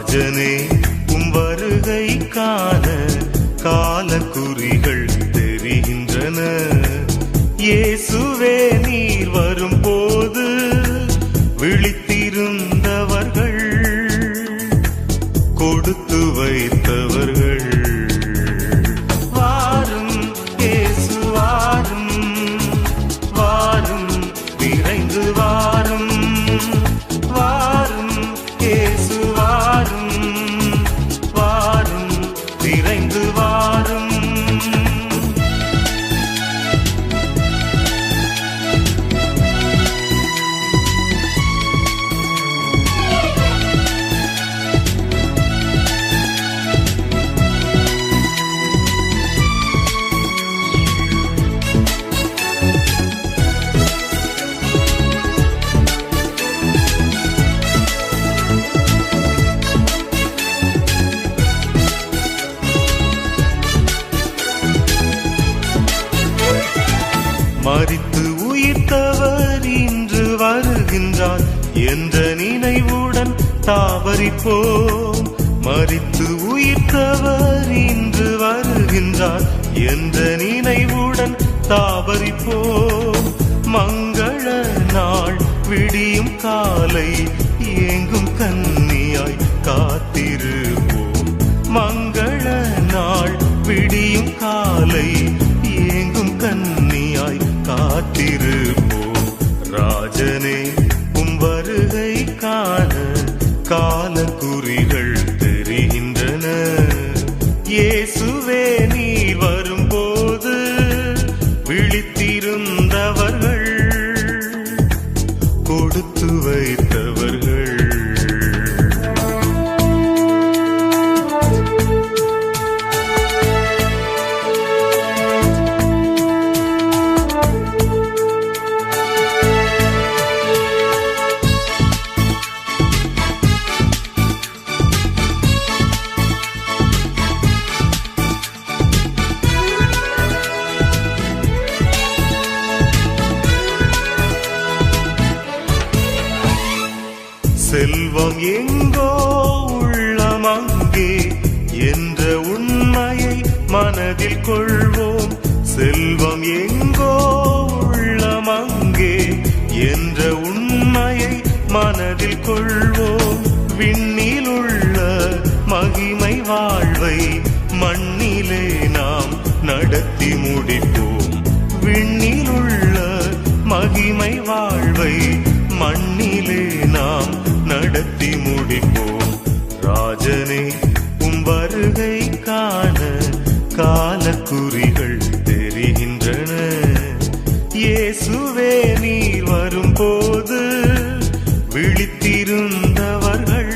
ராஜனே உம் வருகை காண காலக்குறிகள் தெரிகின்றன. இயேசுவே நீர் வரும்போது விழித்திருந்தவர்கள் கொடுத்து வைத்தவர்கள் வாரும் இயேசு வாரும், வாரும் விரைந்து வாரும், வாரும் இயேசு வாரும், வாரும் விரைந்து வாரும். மரித்து உயிர்த்தவர் இன்று வருகின்றார் என்ற நினைவுடன் தாவரிப்போம். மரித்து உயிர்த்தவர் இன்று வருகின்றார் என்ற நினைவுடன் தாவரிப்போம். மங்கள நாள் விடியும் காலை ஏங்கும் கன்னியாய் காத்திருப்போம். மங்கள நாள் விடியும் காலை ஏங்கும் கன்னியாய் காத்திருப்போம். ராஜனே உம் வருகை காண காலக்குறிகள் தெரிகின்றன. இயேசுவே நீர் வரும்போது விழித்திருந்தவர்கள் கொடுத்து வைத்தவர்கள் செல்வம் எங்கோ உள்ளம் அங்கே என்ற உண்மையை மனதில் கொள்வோம். செல்வம் எங்கோ உள்ளம் அங்கே என்ற உண்மையை மனதில் கொள்வோம். விண்ணில் உள்ள மகிமை வாழ்வை மண்ணிலே நாம் நடத்தி முடிப்போம். விண்ணில் உள்ள மகிமை வாழ்வை மண்ணிலே நாம் நடத்தி முடிப்போம். ராஜனே உம் வருகை காண காலக்குறிகள் தெரிகின்றன. இயேசுவே நீர் வரும்போது விழித்திருந்தவர்கள்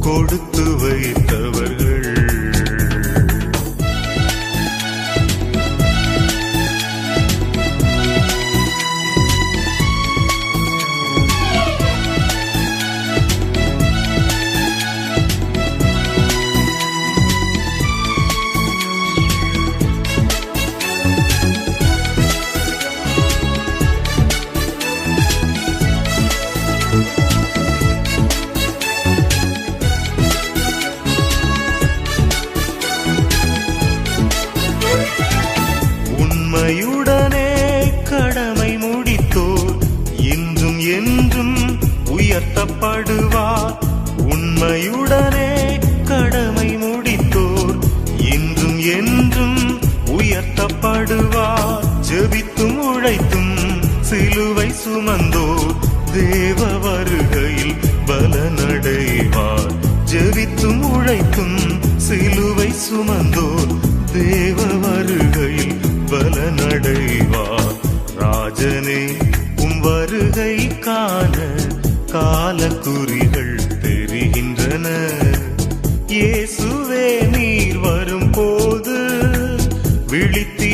கொடுத்து வைத்தவர்கள் உண்மையுடனே கடமை முடித்தோர் இன்றும் என்றும் உயர்த்தப்படுவார். உண்மையுடனே கடமை முடித்தோர் இன்றும் என்றும் உயர்த்தப்படுவார். ஜெபித்தும் உழைத்தும் சிலுவை சுமந்தோர் தேவ வருகையில் பலனடைவார். ஜெபித்தும் உழைத்தும் சிலுவை சுமந்தோர் தேவ வருகையில் பலனடைவார். ராஜனே உம் வருகை காண காலக்குறிகள் தெரிகின்றன. இயேசுவே நீர் வரும்போது விழித்தி